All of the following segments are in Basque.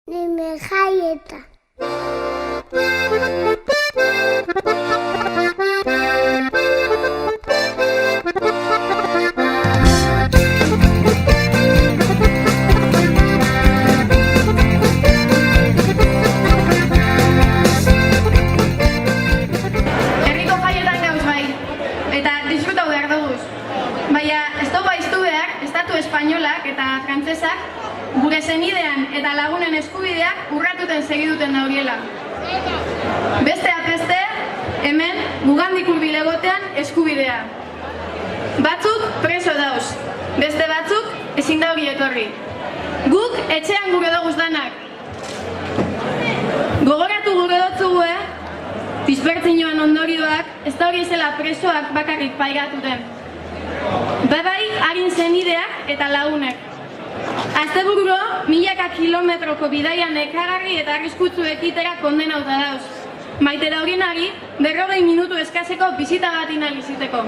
Ni me jaieta. Herriko jaietan gauz bai, eta disfrutau behar duguz. Baina ez dugu aiztu behar, Estatu Espainolak eta Frantsesak gure zenidean eta lagunen eskubideak urratuten segiduten dauriela. Besteak beste, hemen gugandik hurbil egotean eskubidea. Batzuk preso dauz, beste batzuk ezin dauri etorri. Guk etxean gure doguz danak. Gogoratu gure dotzugu, dispertzioan ondorioak ez da hori zela presoak bakarrik pairatuten. Bai, harin zenideak eta lagunek. Astebururo, milaka kilometroko bidaia nekagarri eta arriskutsu ekitera kondenauta dauz. Maite daurinari, 40 minutu eskaseko bizita bat inaliziteko.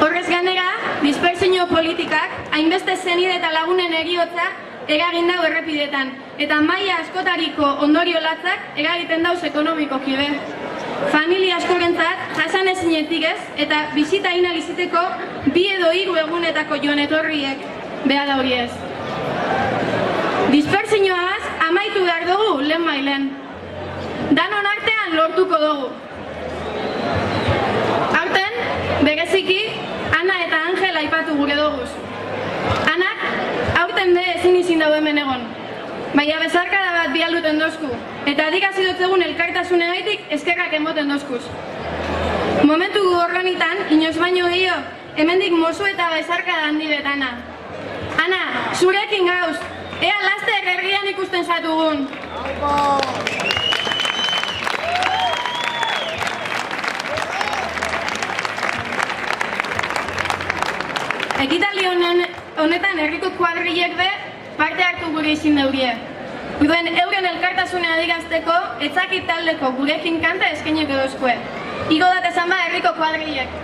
Horrez ganera, dispersio politikak, hainbeste zenide eta lagunen eriotza eragin dau errepidetan, eta maila askotariko ondorio latzak eragiten dauz ekonomikoki be. Familia askorentzat, jasan ezinetik ez, eta bizita inaliziteko 2 edo 3 egunetako joan etorriek beha dauri ez. Dispersioaz amaitu behar dugu lehen bailen. Danon artean lortuko dugu. Aurten, bereziki, Ana eta Angel aipatu gure duguz. Anak, aurten be ezin dago hemen egon. Baina bezarkada bat bialduten dozku, eta adikazi dutzegun elkartasunegaitik eskerrak emoten dozkuz. Momentu horrenitan, inoz baino gehiago, hemendik mozu eta bezarkada handi betana. Ana, zurekin gauz, ea laster herrian ikusten zatugun. Ekitaldi honetan herriko kuadrilek be parte hartu gure izin daurie. Guden euren elkartasunea adierazteko etzakit taldeko gurekin kanta eskainiko dozkue. Igo dat esan ba herriko kuadrilek.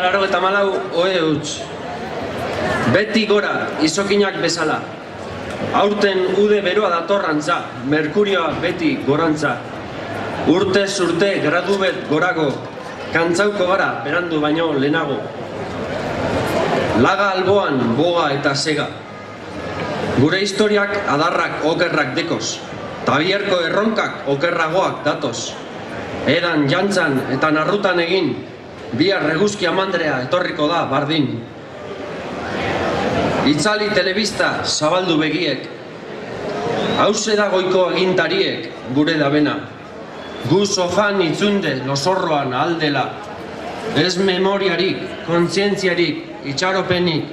1984 ohe huts. Beti gora, izokinak bezala. Aurten ude beroa datorrantza, merkurioa beti gorantza. Urtez urte gradu bet gorago, kantzauko gara berandu baino lehenago. Laga alboan boga eta sega. Gure historiak adarrak okerrak dekoz. Tabierko erronkak okerragoak datoz. Edan jantzan eta narrutan egin, bihar eguzki amandrea etorriko da bardin. Itzali telebista zabaldu begiek. Hauze da goiko agintariek gure dabena. Gu sofan itzunde losorroan aldela. Ez memoriarik, kontzientziarik, itxaropenik.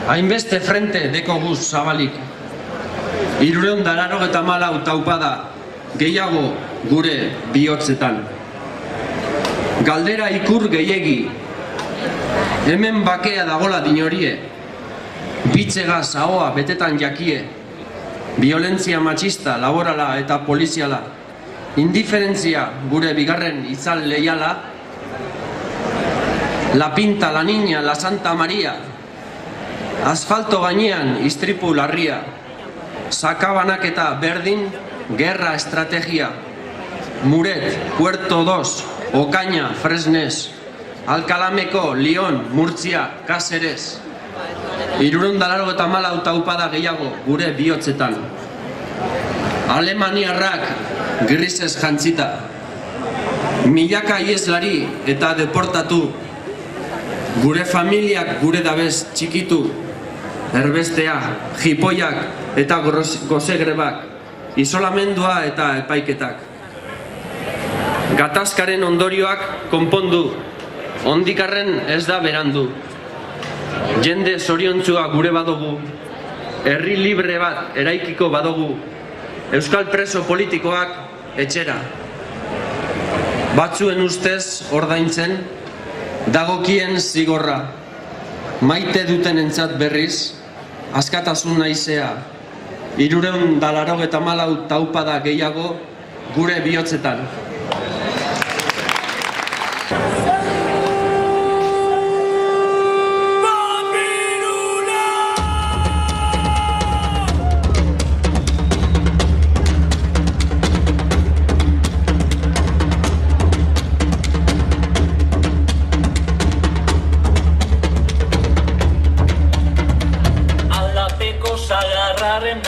Hainbeste frente deko guz zabalik. 384 taupada gehiago gure bihotzetan. Galdera ikur gehiegi. Hemen bakea dagola dinorie. Bitzegaz ahoa betetan jakie. Violentzia matxista, laborala eta poliziala. Indiferentzia gure bigarren itzal leiala. La Pinta, la Niña, la Santa Maria. Asfalto gainean istripu larria. Sakabanak eta berdin, gerra estrategia. Muret, Puerto 2, Okaña, Fresnes. Alkalameko, Lyon, Murtzia, Cáceres. 384 taupada gehiago gure bihotzetan. Alemaniarrak grisez jantzita. Milaka ieslari eta deportatu. Gure familiak gure dabez txikitu. Erbestea, jipoiak eta gozegrebak. Isolamendua eta epaiketak. Gatazkaren ondorioak konpondu. Ondikarren ez da berandu. Jende zoriontzua gure badugu, herri libre bat eraikiko badugu, euskal preso politikoak etxera. Batzuen ustez ordaintzen, dagokien zigorra. Maite duten entzat berriz, askatasun naizea, 384 taupada gehiago gure bihotzetan.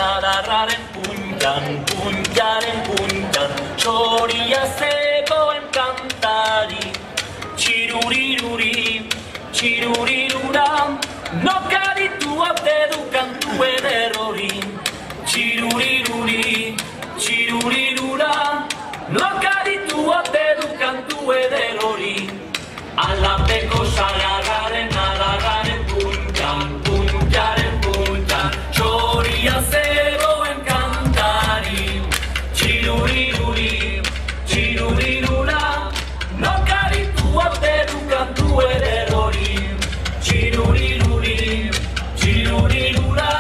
Adarraren puntaren puntan, txoria zegoen kantari. Txiruriruri, txirurirura, nokaditu haute du kantu ederrori. Txiruriruri, txirurirura, nokaditu haute du kantu ederrori. Alapeko sagarraren puntan, puntaren puntan, txoria zegoen kantari. Txiruriruri, txirurirura, nokaditu haute du kantu ederrori. Txiruriruri, txirurirura,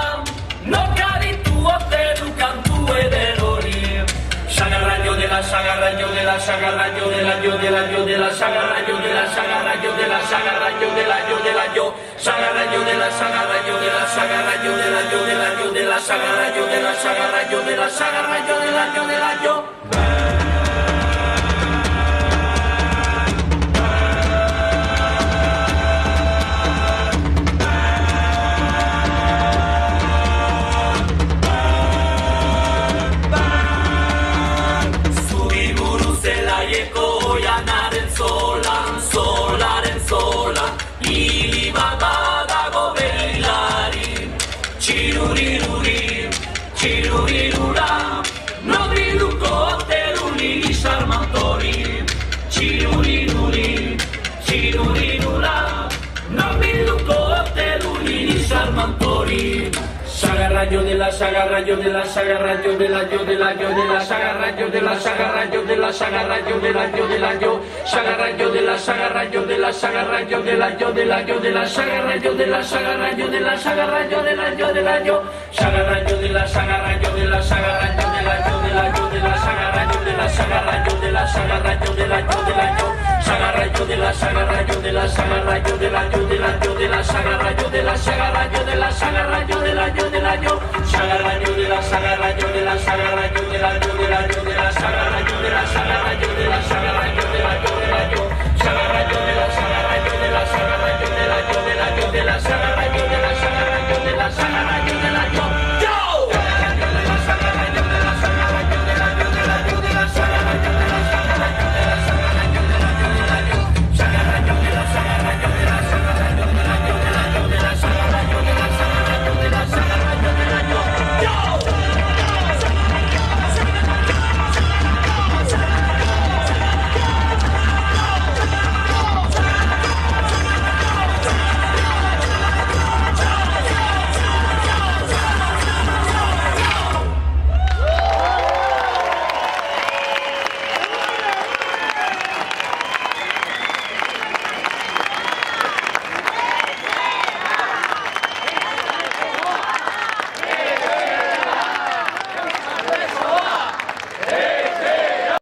nokaditu haute du kantu ederrori. Sagarraio de la sagarraio de la sagarraio de la yo de la yo de la sagarraio de la sagarraio de la sagarraio de la yo de la yo. Sagarraio de la sagarraio de la sagarraio de la yo de la yo de la sagarraio de la sagarraio de la sagarraio de la yo de la yo. Solaren zola, hili bat badago berilari. Txiruriruri, txirurirura, no bilduko ote du lili sarmantori. Txiruriruri, txirurirura, no bilduko ote du lili sarmantori. Sagarraio de la sagarraio de la sagarraio de la yo de la yo de la sagarraio de la sagarraio de la sagarraio de la yo de la yo. Sagarraio de la sagarraio de la sagarraio de la yo de la yo de la sagarraio de la sagarraio de la sagarraio de la yo de la yo. Sagarraio de la sagarraio de la sagarraio de la yo de la yo de la sagarraio de la sagarraio de la sagarraio de la yo de la yo. Sagarraio de de la sagarra, yo de la sagarra, yo de la, yo de la, yo de la sagarra, yo de la sagarra, yo de la sagarra, yo de la, yo de la, yo sagarra, yo de la sagarra, yo de la sagarra, yo de la, yo de la, yo de la sagarra.